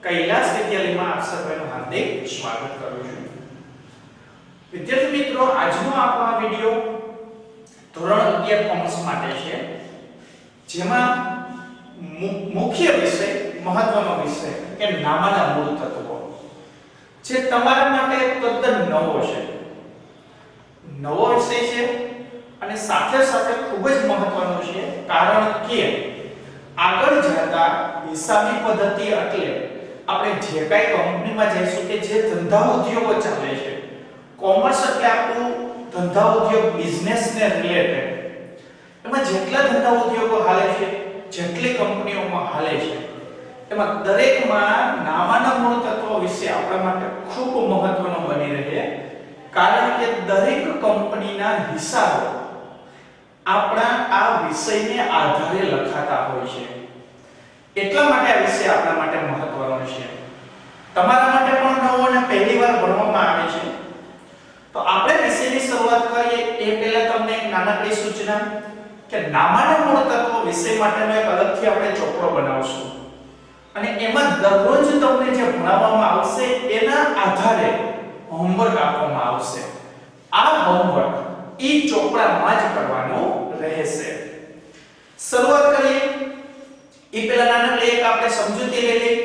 કૈલાસ વિદ્યાલયમાં આપ સર્વેનું હાર્દિક સ્વાગત કરું છું। વિદ્યાર્થી મિત્રો, આજનો આપણો આ વિડિયો ધોરણ 11 કોમર્સ માટે છે, જેમાં મુખ્ય વિષય મહત્વનો વિષય કે નામાના મૂળ તત્વો, જે તમારા માટે તદ્દન નવો છે, નવો વિષય છે અને સાથે સાથે ખૂબ જ મહત્વનો છે, કારણ કે આગળ જતા હિસાબી પદ્ધતિ એટલે આપણે જે કાઈ કંપનીમાં જઈશું કે જે ધંધા ઉદ્યોગો ચાલે છે, કોમર્સ એટલે આપણું ધંધા ઉદ્યોગ બિઝનેસ ને રિલેટેડ, એમાં જેટલા ધંધા ઉદ્યોગો હાલે છે, જેટલી કંપનીઓમાં હાલે છે, એમાં દરેકમાં નામાના મૂળ તત્વો વિશે આપણા માટે ખૂબ મહત્વનો બની રહે, કારણ કે દરેક કંપનીના હિસાબો આપણા આ વિષયને આધારે લખાતા હોય છે, એટલા માટે આ વિષય આપણા માટે મહત્વનો છે, તમારા માટે પણ નવો અને પહેલીવાર ભણવામાં આવે છે। તો આપણે વિષયની શરૂઆત કરીએ એ પહેલા તમને એક નાનકડી સૂચના કે નામાના મૂળ તત્વો વિષય માટેનો એક અલગથી આપણે ચોપડો બનાવશું અને એમાં દરરોજ તમને જે ભણાવવામાં આવશે એના આધારે હોમવર્ક આપવામાં આવશે। આ હોમવર્ક ઈ ચોપડામાં જ કરવાનું રહેશે। શરૂઆત કરીએ એ પહેલા નાનકડી એક આપણે સમજૂતી લઈ લઈએ।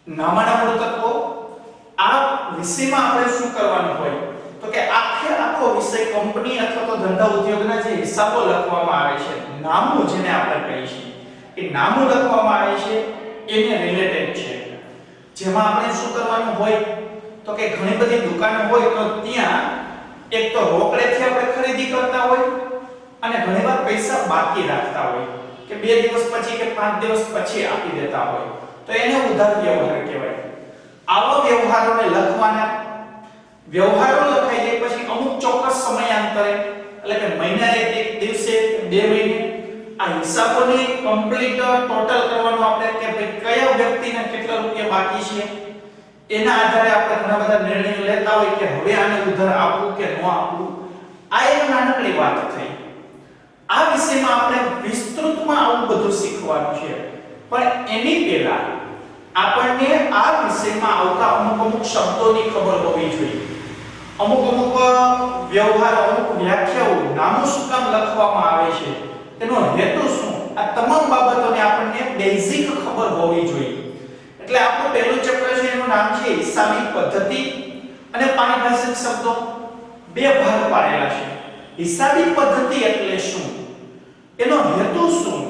નામાના મૂળ તત્વો આ વિષયમાં આપણે શું કરવાનું હોય તો કે આખો વિષય કંપની અથવા તો ધંધા ઉદ્યોગના જે હિસાબો લખવામાં આવે છે, નામો જેને આપણે કહીએ છીએ, એ નામો લખવામાં આવે છે એને રિલેટેડ છે, જેમાં આપણે શું કરવાનું હોય તો કે ઘણી બધી દુકાનો હોય તો ત્યાં એક તો રોકડેથી આપણે ખરીદી કરતા હોય અને ઘણીવાર પૈસા બાકી રાખતા હોય કે 2 દિવસ પછી કે 5 દિવસ પછી આપી દેતા હોય, તો એને ઉધાર વ્યવહાર કહેવાય। આવા વ્યવહારોને લખવાના, વ્યવહારો લખાઈ જાય પછી અમુક ચોક્કસ સમયાંતરે એટલે કે મહિનાએ એક દિવસે 2 મહિને આ હિસાબોની કમ્પ્લીટ ટોટલ કરવાનું આપણે કે ભાઈ કયા વ્યક્તિને કેટલા રૂપિયા બાકી છે, એના આધારે આપણે ઘણા બધા નિર્ણયો લેતા હોય કે હવે આને ઉધાર આપવું કે ન આપવું। આ એક નાનકડી વાત થઈ। આ વિષયમાં આપણે વિસ્તૃતમાં આવું બધું શીખવાનું છે, પણ એની પહેલા આપણને આ વિષયમાં આવતા અમુક શબ્દોની ખબર હોવી જોઈએ, અમુક વ્યવહાર, અમુક વ્યાખ્યાઓ, નામો શું કામ લખવામાં આવે છે, તેનો હેતુ શું, આ તમામ બાબતોને આપણને બેઝિક ખબર હોવી જોઈએ। એટલે આપણું પહેલું ચેપ્ટર છે એનું નામ છે હિસાબી પદ્ધતિ અને પારિભાષિક શબ્દો, બે ભાગ પાડેલા છે। હિસાબી પદ્ધતિ એટલે શું, એનો હેતુ શું,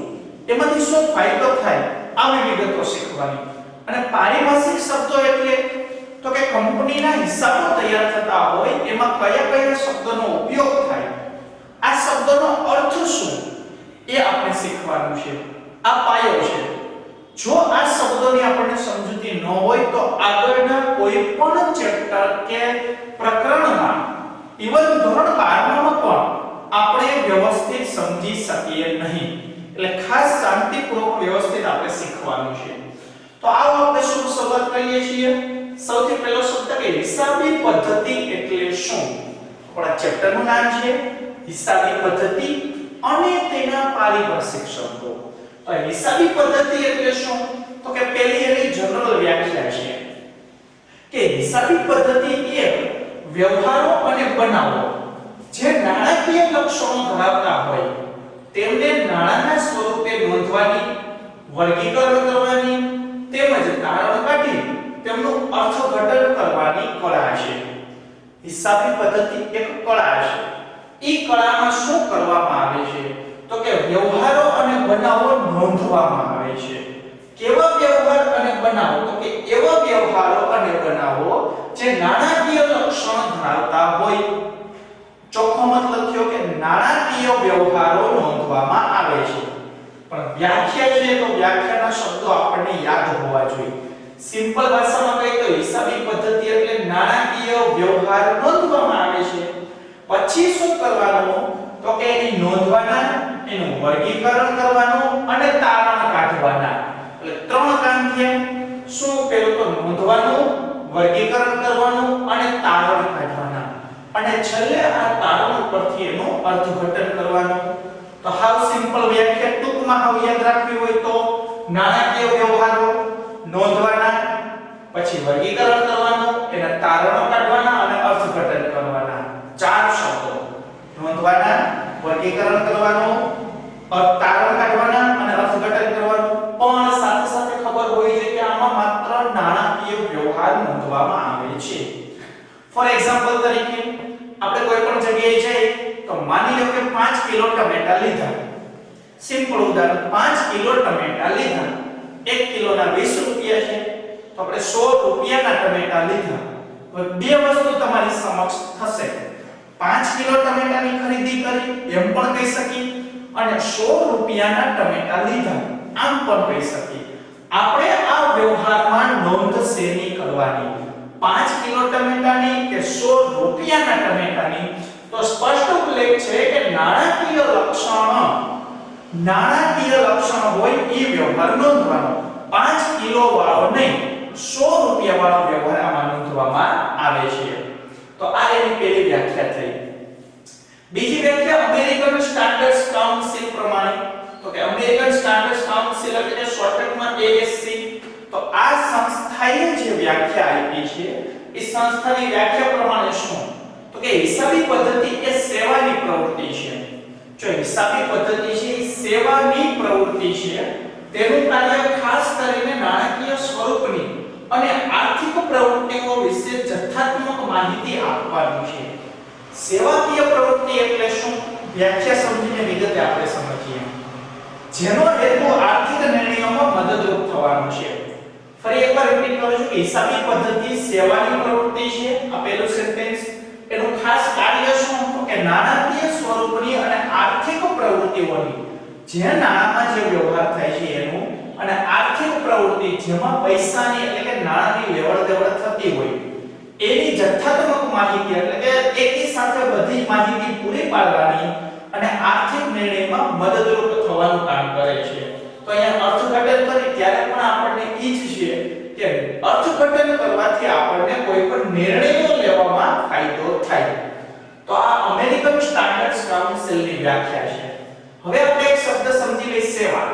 એમાંથી શું ફાયદો થાય, આવી વિગતો શીખવાની। અને પારિભાષિક શબ્દો એટલે તો કે કંપનીના હિસાબો તૈયાર થતા હોય એમાં કયા કયા શબ્દોનો ઉપયોગ થાય, આ શબ્દોનો અર્થ શું એ આપણે શીખવાનું છે। આ પાયો છે। જો આ શબ્દોની આપણને સમજૂતી ન હોય તો આગળના કોઈ પણ ચેપ્ટર કે પ્રકરણમાં, ઇવન ધોરણ 12માં પણ આપણે વ્યવસ્થિત સમજી શકીએ નહીં। એટલે ખાસ શાંતિપૂર્વક વ્યવસ્થિત આપણે શીખવાનું છે। તો આવો આપણે શું શરૂઆત કરીએ છીએ। સૌથી પહેલો શબ્દ કે હિસાબી પદ્ધતિ એટલે શું। આપણા ચેપ્ટરનું નામ છે હિસાબી પદ્ધતિ અને તેના પારિભાષિક શબ્દો। તો હિસાબી પદ્ધતિ એટલે શું તો કે પહેલી એની જનરલ વ્યાખ્યા છે કે હિસાબી પદ્ધતિ એ વ્યવહારો અને બનાવો જે નાણાકીય લક્ષણો ધરાવતા હોય તેમને નાણાંના સ્વરૂપે નોંધવાની, વર્ગીકરણ કરવાની તેમજ તારણ કાઢી તેમનું અર્થઘટન કરવાની કળા છે। હિસાબી પદ્ધતિ એક કળા છે। ઈ કળામાં શું કરવામાં આવે છે તો કે વ્યવહારો અને બનાવો નોંધવામાં આવે છે। કેવા વ્યવહાર અને બનાવો તો કે એવા વ્યવહારો અને બનાવો જે નાણાકીય લક્ષણ ધરાવતા હોય। ચોખ્ખો મતલબ થયો કે નાણાકીય વ્યવહારો નોંધવામાં આવે છે, પણ વ્યાખ્યા છે તો વ્યાખ્યાના શબ્દો આપણને યાદ હોવા જોઈએ। સિમ્પલ ભાષામાં કહીએ તો હિસાબી પદ્ધતિ એટલે નાણાકીય વ્યવહાર નોંધવામાં આવે છે, પછી શું કરવાનું તો કે એની નોંધવાના, એનું વર્ગીકરણ કરવાનું અને તારણ કાઢવાના। એટલે 3 કામ થયા। શું? પહેલું તો નોંધવાનું, વર્ગીકરણ કરવાનું અને તારણ કાઢવાના, અને છેલ્લે આ તારણ પરથી એનું અર્થઘટન કરવાનું। તો હાવ સિમ્પલ વ્યાખ્યા ટૂંકમાં હાવ યાદ રાખવી હોય તો નાણાકીય વ્યવહારો નોંધવાના, પછી વર્ગીકરણ કરવાનું, એના તારણો કાઢવાના અને અર્થઘટન કરવાના. ચાર શબ્દો: નોંધવાના, વર્ગીકરણ કરવાનું, તારણ કાઢવાના અને અર્થઘટન કરવાનું. પણ સાથે સાથે ખબર હોવી જોઈએ કે આમાં માત્ર નાણાકીય વ્યવહાર નોંધવામાં આવે છે. ફોર એક્ઝામ્પલ તરીકે આપણે કોઈ પણ જગ્યાએ જઈએ તો માની લો કે 5 કિલો ટમેટા લીધા. સિમ્પલ ઉદાહરણ, 5 કિલો ટમેટા લીધા. 1 કિલોના 20 રૂપિયા છે, તો આપણે 100 રૂપિયાના ટમેટા લીધા. હવે બે વસ્તુ તમારી સમક્ષ થશે. 5 કિલો ટમેટાની ખરીદી કરી એમ પણ કહી શકીએ અને 100 રૂપિયાના ટમેટા લીધા આમ પણ કહી શકીએ. આપણે આ વ્યવહારમાં નોંધ શેની કરવાની? 5 કિલો ટમેટાની કે 100 રૂપિયાના ટમેટાની? તો સ્પષ્ટ ઉલ્લેખ છે કે નાણાકીય લક્ષણ હોય એ વ્યવહાર નોંધવાનો. 5 કિલો વાળો નહીં, 100 રૂપિયા વાળો વ્યવહાર આમાં નોંધવામાં આવે છે. તો આ એની પહેલી વ્યાખ્યા થઈ. બીજી વ્યાખ્યા અમેરિકન સ્ટાન્ડર્ડ કાઉન્સિલ પ્રમાણે, તો કે અમેરિકન સ્ટાન્ડર્ડ કાઉન્સિલ એટલે કે શોર્ટકટમાં ASC. તો આ સંસ્થાએ જે વ્યાખ્યા આપી છે એ સંસ્થાની વ્યાખ્યા પ્રમાણે શું? તો કે હિસાબી પદ્ધતિ એ સેવાની પ્રવૃત્તિ છે. જો હિસાબી પદ્ધતિ છે એ સેવાની પ્રવૃત્તિ છે, તેનું કાર્ય ખાસ કરીને નાણાકીય સ્વરૂપની અને આર્થિક પ્રવૃત્તિઓ વિશે જથ્થાત્મક માહિતી આપવાનું છે. સેવાકીય પ્રવૃત્તિ એટલે શું? વ્યાખ્યા સમજીને વિગતે આપણે સમજીએ. જેનો હેતુ આર્થિક નિર્ણયોમાં મદદરૂપ થવાનો છે. ફરી એકવાર રિપીટ કરું છું કે હિસાબી પદ્ધતિ સેવાની પ્રવૃત્તિ છે. આ પહેલું સેન્ટેન્સ. એનું ખાસ કાર્ય શું? તો કે નાણાકીય સ્વરૂપની અને આર્થિક પ્રવૃત્તિઓની, જે નાણામાં જે વ્યવહાર થાય છે એનું, અને આર્થિક પ્રવૃત્તિ જેમાં પૈસાની એટલે કે નાણાંની લેવડ-દેવડ થતી હોય એની જથ્થાત્મક માહિતી એટલે કે એકી સાથે બધી માહિતી પૂરી પાડવાની અને આર્થિક નિર્ણયમાં મદદરૂપ થવાનું કામ કરે છે. તો અહીંયા અર્થઘટન કરી ત્યારે પણ આપણને ઈ જ છે કે અર્થઘટન કરવાથી આપણને કોઈ પણ નિર્ણયો લેવામાં ફાયદો થાય. તો આ અમેરિકન સ્ટાન્ડર્ડ કાઉન્સિલની વ્યાખ્યા છે. હવે આપણે એક શબ્દ સમજી લઈએ, સેવા.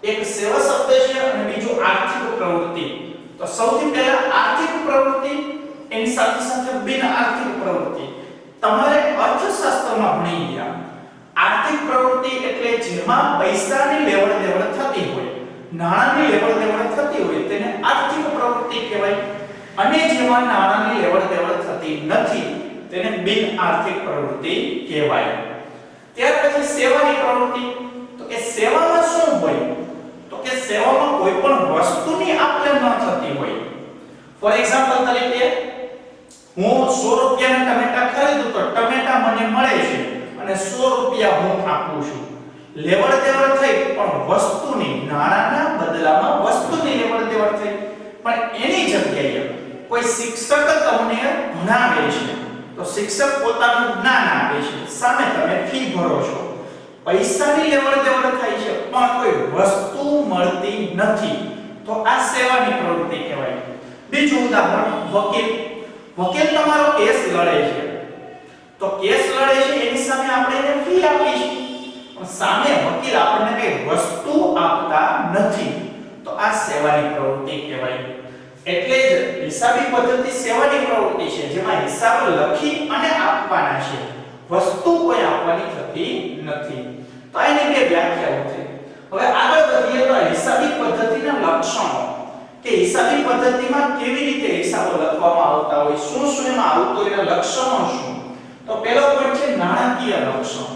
એક સેવા શબ્દ છે અને બીજું આર્થિક પ્રવૃત્તિ. તો સૌથી પહેલા આર્થિક પ્રવૃત્તિ, એની સાથે સાથે બિન આર્થિક પ્રવૃત્તિ. તમારે અર્થશાસ્ત્રમાં ભણી ગયા આર્થિક પ્રવૃત્તિ એટલે જેમાં પૈસાની લેવડ-દેવડ થતી હોય, નાણાંની લેવડ-દેવડ થતી હોય તેને આર્થિક પ્રવૃત્તિ કહેવાય. અને જેમાં નાણાંની લેવડ-દેવડ થતી નથી તેને બિન આર્થિક પ્રવૃત્તિ કહેવાય. ત્યાર પછી સેવાની પ્રવૃત્તિ. તો કે સેવામાં શું હોય? તો કે સેવામાં કોઈ પણ વસ્તુની આપ-લે ન થતી હોય. ફોર એક્ઝામ્પલ તરીકે હું 100 રૂપિયાના ટમેટા ખરીદું તો ટમેટા મને મળે છે અને 100 રૂપિયા હું આપું છું. લેવડ-દેવડ થઈ પણ વસ્તુની, નાણાંના બદલામાં વસ્તુની લેવડ-દેવડ થઈ. પણ એની જગ્યાએ કોઈ શિક્ષક તમને ભણાવે છે તો શિક્ષક પોતાનું જ્ઞાન આપે છે, સામે તમે ફી ભરો છો. પૈસાની લેવડ-દેવડ થાય છે પણ કોઈ વસ્તુ મળતી નથી. તો આ સેવાની પ્રવૃત્તિ કહેવાય. બીજું ઉદાહરણ, વકીલ. વકીલ તમારો કેસ લડે છે. તો કેસ લડે છે એની સામે આપણે એને ફી આપી છે, પણ સામે વકીલ આપણને કઈ વસ્તુ આપતા નથી. તો આ સેવાની પ્રવૃત્તિ કહેવાય. એટલે જ હિસાબી પદ્ધતિ સેવાની પ્રવૃત્તિ છે જેમાં હિસાબ લખી અને આપવાના છે, વસ્તુ કોઈ આપવાની થતી નથી. તો એની બે વ્યાખ્યાઓ થઈ. હવે આગળ વધીએ તો હિસાબી પદ્ધતિના લક્ષણો, કે હિસાબી પદ્ધતિમાં કેવી રીતે હિસાબો લખવામાં આવતા હોય, શું શું એમાં આવતું હોય, એના લક્ષણો શું? તો પહેલો પોઈન્ટ છે નાણાકીય લક્ષણ.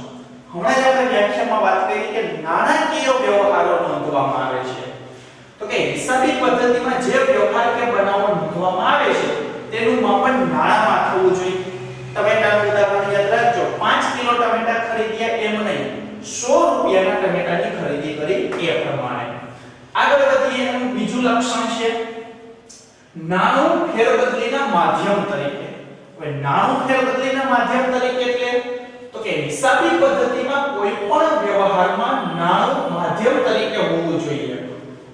હમણાં જ આપણે વ્યાખ્યામાં વાત કરી કે નાણાકીય વ્યવહારો નોંધવામાં આવે છે. તો કે હિસાબી પદ્ધતિમાં જે વ્યવહાર કે બનાવો નોંધવામાં આવે છે તેનું માપન નાણામાં થવું જોઈએ. ટમેટાનું ઉદાહરણ યાદ રાખજો. 5 કિલો ટમેટા ખરીદ્યા એમ નહીં, 100 રૂપિયાના ટમેટાની ખરીદી કરી એ પ્રમાણે. આગળ વધીએ, એનું બીજું લક્ષણ છે નાણું ફેરબદલીના માધ્યમ તરીકે. હવે નાણું ફેરબદલીના માધ્યમ તરીકે એટલે તો કે હિસાબી પદ્ધતિમાં કોઈ પણ વ્યવહારમાં નાણું માધ્યમ તરીકે હોવું જોઈએ.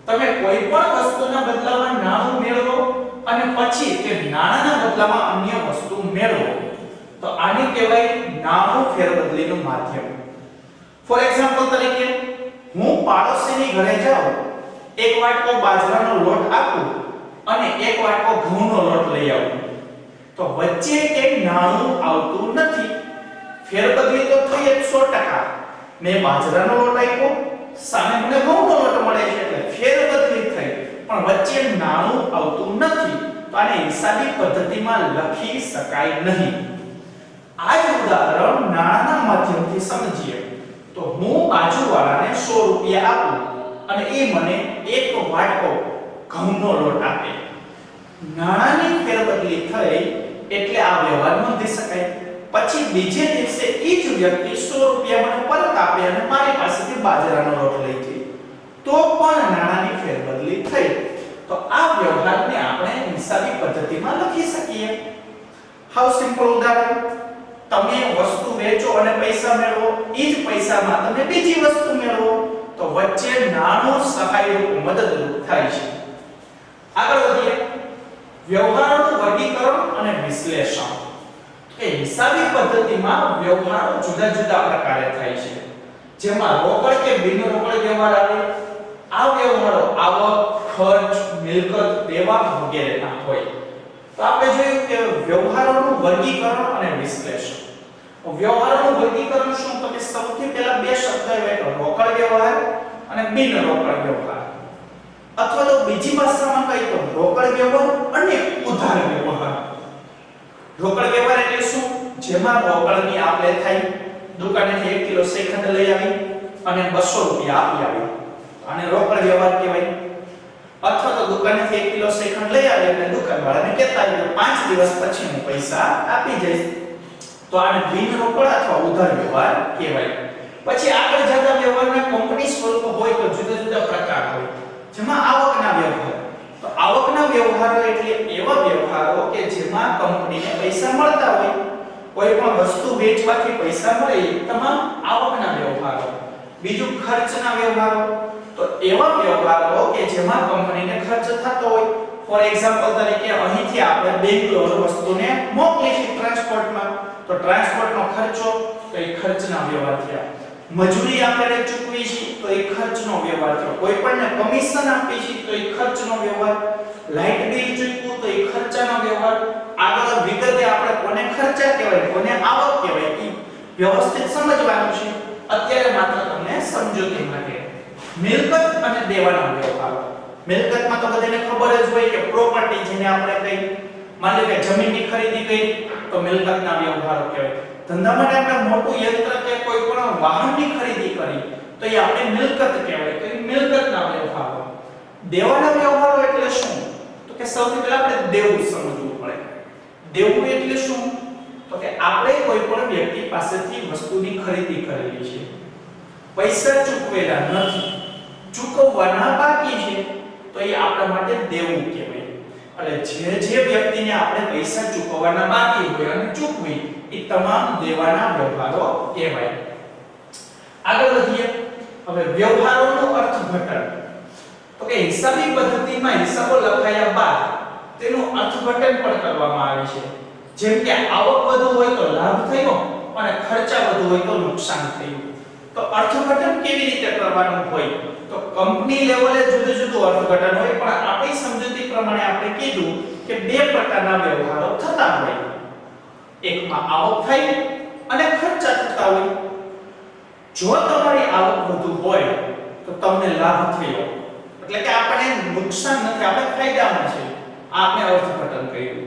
તમે કોઈ પણ વસ્તુના બદલામાં નાણું મેળવો અને પછી તે નાણાના બદલામાં અન્ય વસ્તુ મેળવો તો આને કહેવાય નાણું ફેરબદલીનું માધ્યમ. ફોર એક્ઝામ્પલ તરીકે હું પાડોશીની ઘરે જાઉં એક વાટકો બાજરાનો લોટ આપું અને એક વાટકો ઘઉંનો લોટ લઈ આવું, તો વચ્ચે એક નાણું આવતું નથી. ફેરબદલી તો થઈ જ 100%. મેં બાજરાનો લોટ આપ્યો, સામે મને ઘઉંનો લોટ મળે છે એટલે ફેરબદલી થઈ, પણ વચ્ચે નાણું આવતું નથી. તો આને હિસાબી પદ્ધતિમાં લખી શકાય નહીં. આ જ ઉદાહરણ નાણાના માધ્યમથી સમજીએ તો હું બાજુવાળાને 100 રૂપિયા આપું અને એ મને એક વાટકો ઘઉંનો લોટ આપે. નાણાની ફેરબદલી થઈ એટલે આ વ્યવહાર નોંધી શકાય. પછી બીજે દિવસે એ જ વ્યક્તિ 100 રૂપિયા મને પરત આપે અને મારી પાસેથી બાજરાનો લોટ લઈ જાય, તો પણ નાણાની ફેરબદલી થઈ. તો આ વ્યવહારને આપણે હિસાબી પદ્ધતિમાં લખી શકીએ. હાઉ સિમ્પલ ઉદાહરણ. તમે વસ્તુ વેચો અને પૈસા મેળવો, એ જ પૈસામાં તમે બીજી વસ્તુ મેળવો, તો વચ્ચે નાણું સહાયરૂપ મદદરૂપ થાય છે. આગળ વધીએ. વ્યવહારોનું વર્ગીકરણ અને વિશ્લેષણ. કે હિસાબી પદ્ધતિમાં વ્યવહારો જુદા જુદા પ્રકારે થાય છે, જેમાં રોકડ કે બિન રોકડ વ્યવહાર આવે. આ વ્યવહારો આવક, ખર્ચ, મિલકત, દેવા વગેરેના હોય. તો આપણે જોયું કે વ્યવહારોનું વર્ગીકરણ અને વિશ્લેષણ. વ્યવહારોનું વર્ગીકરણ શું? તો કે સૌથી પહેલા બે શબ્દ આવ્યા, રોકડ વ્યવહાર અને બિન રોકડ વ્યવહાર, અથવા તો બીજી ભાષામાં કહીએ તો રોકડ વ્યવહાર અને ઉધાર વ્યવહાર. રોકડ વ્યવહાર એટલે શું? જેમાં રોકડની આપ-લે થાય, દુકાનેથી 1 કિલો શ્રીખંડ લઈ આવી અને 200 રૂપિયા આપી આવી, આને રોકડ વ્યવહાર કહેવાય. અથવા તો દુકાનેથી 1 કિલો શ્રીખંડ લઈ આવી અને દુકાનવાળાને કહેતા કે 5 દિવસ પછી હું પૈસા આપી જઈશ, તો આને બિન રોકડ અથવા ઉધાર વ્યવહાર કહેવાય. પછી આગળ જતા વ્યવહારના કંપની સ્વરૂપ હોય તો જુદા જુદા પ્રકાર હોય, જેમાં આવકના વ્યવહાર. તો આવકના વ્યવહારો એટલે એવા વ્યવહારો કે જેમાં કંપનીને પૈસા મળતા હોય, કોઈ પણ વસ્તુ વેચવાથી પૈસા મળે, તમામ આવકના વ્યવહારો. બીજું ખર્ચના વ્યવહારો. તો એવા વ્યવહારો કે જેમાં કંપનીને ખર્ચ થતો હોય. ફોર એક્ઝામ્પલ તરીકે અહીંથી આપણે બેંગ્લોર વસ્તુને મોકલી છે ટ્રાન્સપોર્ટમાં, તો ટ્રાન્સપોર્ટનો ખર્ચો, તો એ ખર્ચના વ્યવહાર થયા. મજૂરી આપણે ચૂકવી છે તો એ ખર્ચનો વ્યવહાર થયો. કોઈ પણને કમિશન આપી છે તો એ ખર્ચનો વ્યવહાર. લાઇટ બિલ ચૂકવું તો એ ખર્ચાનો વ્યવહાર. આગળ વિગતે આપણે કોને ખર્ચા કહેવાય, કોને આવક કહેવાય એ વ્યવસ્થિત સમજવાનું છે. અત્યારે માત્ર તમને સમજૂતી માટે. મિલકત અને દેવાના વ્યવહાર. મિલકતમાં તો બધાને ખબર જ હોય કે પ્રોપર્ટી જેને આપણે કહી, માની લો કે જમીનની ખરીદી કરી તો મિલકતના વ્યવહારો કહેવાય. ધંધા માટે આપણે મોટું યંત્ર કે કોઈ પણ વાહનની ખરીદી કરી તો એ આપણે મિલકત કહેવાય, તો એ મિલકતના વ્યવહારો. દેવાના વ્યવહારો એટલે શું? તો કે સૌથી પહેલા આપણે દેવું સમજવું પડે. દેવું એટલે શું? તો કે આપણે કોઈ પણ વ્યક્તિ પાસેથી વસ્તુની ખરીદી કરેલી છે, પૈસા ચૂકવેલા નથી, ચૂકવવાના બાકી છે, તો એ આપણા માટે દેવું કહેવાય. એટલે જે વ્યક્તિને આપણે પૈસા ચૂકવવાના બાકી હોય અને ચૂકવી, એ તમામ દેવાના વ્યવહારો કહેવાય. આગળ વધીએ. હવે વ્યવહારોનું અર્થઘટન. તો કે હિસાબી પદ્ધતિમાં હિસાબો લખાયા બાદ તેનું અર્થઘટન પણ કરવામાં આવે છે. જેમ કે આવક વધુ હોય તો લાભ થયો અને ખર્ચા વધુ હોય તો નુકસાન થયું. તો અર્થઘટન કેવી રીતે કરવાનું હોય? તો કંપની લેવલે જુદું જુદું અર્થઘટન હોય, પણ આપણી સમજૂતી પ્રમાણે આપણે કીધું કે બે પ્રકારના વ્યવહારો થતા હોય. એકમાં આવક થાય અને ખર્ચા થતા હોય. જો તમારી આવક વધુ હોય તો તમને લાભ થયો, એટલે કે આપણે નુકસાન નથી, આપણે ફાયદામાં છે. આપણે અર્થઘટન કર્યું.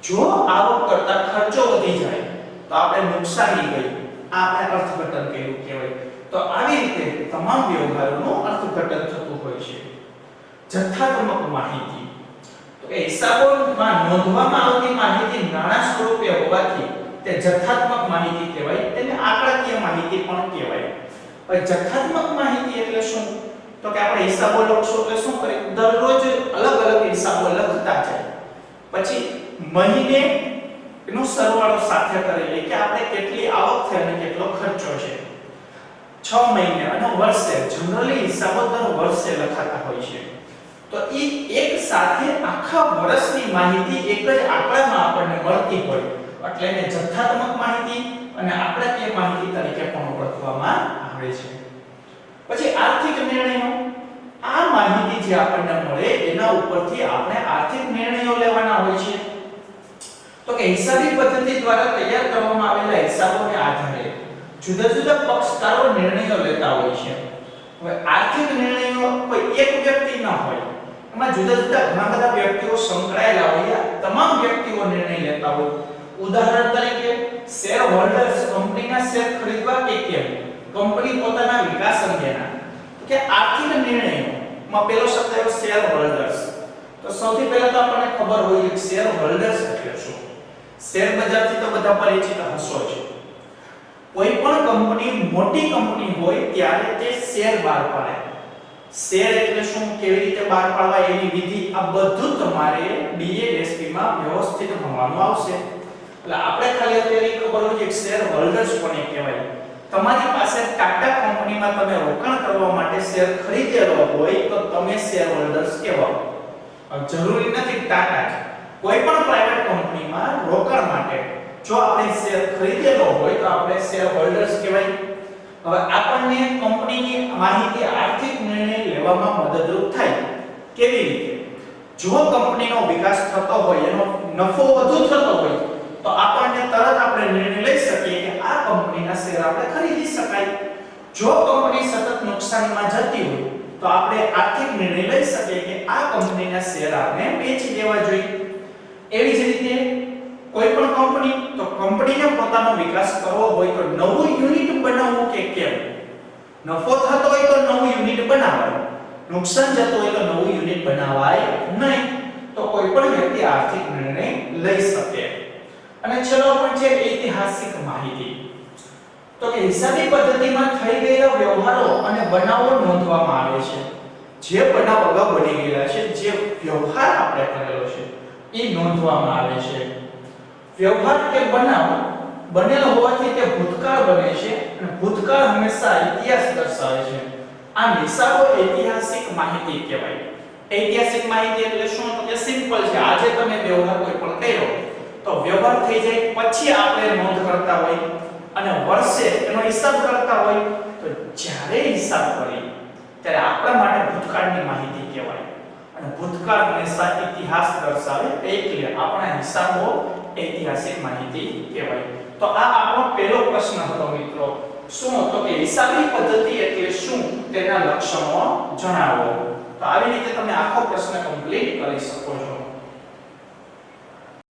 જો આવક કરતા ખર્ચો વધી જાય તો આપણે નુકસાની ગઈ, આપણે અર્થઘટન કર્યું કહેવાય. તો આવી રીતે તમામ વ્યવહારોનું અર્થઘટન થતું હોય છે. જથ્થાત્મક માહિતી. તો કે હિસાબોમાં નોંધવામાં આવતી માહિતી નાણાં સ્વરૂપે હોવાથી તે જથ્થાત્મક માહિતી કહેવાય, તેને આંકડાકીય માહિતી પણ કહેવાય. હવે જથ્થાત્મક માહિતી એટલે શું? તો કે આપણે હિસાબો લખશો એટલે શું કરે, દરરોજ અલગ અલગ હિસાબો લખતા જાય, પછી મહિને એનો સરવાળો સાથે કરી કે આપણે કેટલી આવક થઈ અને કેટલો ખર્ચો છે. 6 મહિને અને વર્ષે જનરલી હિસાબો દર વર્ષે લખાતા હોય છે. તો એ એક સાથે આખા વર્ષની માહિતી એક જ આંકડામાં આપણને મળતી હોય, એટલે એને જથ્થાત્મક માહિતી અને આંકડાકીય માહિતી તરીકે પણ ઓળખવામાં આવે છે. પછી આર્થિક નિર્ણયો. આ માહિતી જે આપણને મળે એના ઉપરથી આપણે આર્થિક નિર્ણયો લેવાના હોય છે. તો કે હિસાબી પદ્ધતિ દ્વારા તૈયાર કરવામાં આવેલા હિસાબોને આધારે જુદા જુદા પક્ષકારો નિર્ણયો લેતા હોય છે. હવે આર્થિક નિર્ણયો કોઈ એક વ્યક્તિ ન હોય, એમાં જુદા જુદા ઘણા બધા વ્યક્તિઓ સંકળાયેલા હોય, તમામ વ્યક્તિઓ નિર્ણય લેતા હોય. ઉદાહરણ તરીકે શેર હોલ્ડર્સ કંપનીના શેર ખરીદવા કે કેમ, કંપની પોતાના વિકાસ અંગેના કે આર્થિક નિર્ણયોમાં પેલો શબ્દ આવ્યો શેર હોલ્ડર્સ. તો સૌથી પહેલા તો આપણને ખબર હોય કે શેર હોલ્ડર્સ એટલે શું. શેર બજારથી તો બધા પરિચિત હશો જ. કોઈ પણ કંપની મોટી કંપની હોય ત્યારે તે શેર બહાર પાડે. શેર એટલે શું, કેવી રીતે બહાર પાડવા, એની વિધિ, આ બધું તમારે BASP માં વ્યવસ્થિત ભણવાનું આવશે. એટલે આપણે ખાલી અત્યારે ખબર હોય કે શેર હોલ્ડર્સ કોને કહેવાય. તમારી પાસે ટાટા કંપનીમાં તમે રોકાણ કરવા માટે શેર ખરીદેલો હોય તો તમે શેર હોલ્ડર્સ કહેવાઓ. જરૂરી નથી ટાટા જ, કોઈ પણ પ્રાઇવેટ કંપનીમાં રોકાણ માટે જો આપણે શેર ખરીદેલો હોય તો આપણે શેર હોલ્ડર્સ કહેવાય. હવે આપણને કંપનીની માહિતી આર્થિક નિર્ણય લેવામાં મદદરૂપ થાય. કેવી રીતે? જો કંપનીનો વિકાસ થતો હોય, એનો નફો વધુ થતો હોય તો આપણને તરત આપણે નિર્ણય લઈ શકીએ કે આ કંપનીના શેર આપણે ખરીદી શકાય. જો કંપની સતત નુકસાનમાં જતી હોય તો આપણે આર્થિક નિર્ણય લઈ શકીએ કે આ કંપનીના શેર આપણે વેચી દેવા જોઈએ. એવી જ રીતે કોઈ પણ કંપની, તો કંપનીને પોતાનો વિકાસ કરવો હોય તો નવું યુનિટ બનાવવું કે કેમ. નફો થતો હોય તો નવું યુનિટ બનાવાય, નુકસાન જતું હોય તો નવું યુનિટ બનાવાય નહીં. તો કોઈ પણ વ્યક્તિ આર્થિક નિર્ણય લઈ શકે. અને છેલ્લો પણ છે ઐતિહાસિક માહિતી. તો કે હિસાબી પદ્ધતિમાં થઈ ગયેલા વ્યવહારો અને બનાવો નોંધવામાં આવે છે. જે બનાવ અગાઉ બની ગયેલા છે, જે વ્યવહાર આપણે કરેલો છે એ નોંધવામાં આવે છે. વ્યવહાર કે બનાવ બનેલો હોવાથી તે ભૂતકાળ બને છે અને ભૂતકાળ હંમેશા ઇતિહાસ દર્શાવે છે. આ હિસાબો ઐતિહાસિક માહિતી કહેવાય. ઐતિહાસિક માહિતી એટલે શું? તો કે સિમ્પલ છે. આજે તમે વ્યવહાર કોઈ પણ કર્યો તો વ્યવહાર થઈ જાય પછી આપણે નોંધ કરતા હોય અને વર્ષે એનો હિસાબ કરતા હોય તો જ્યારે હિસાબ કરીએ ત્યારે આપણા માટે ભૂતકાળની માહિતી કહેવાય. અને ભૂતકાળ હંમેશા ઇતિહાસ દર્શાવે એટલે આપણા હિસાબો ઐતિહાસિક માહિતી કહેવાય. તો આ આપણો પહેલો પ્રશ્ન હતો મિત્રો. શું હતો કે હિસાબી પદ્ધતિ એટલે શું, તેના લક્ષણો જણાવો. તો આવી રીતે તમે આખો પ્રશ્ન કમ્પ્લીટ કરી શકો છો.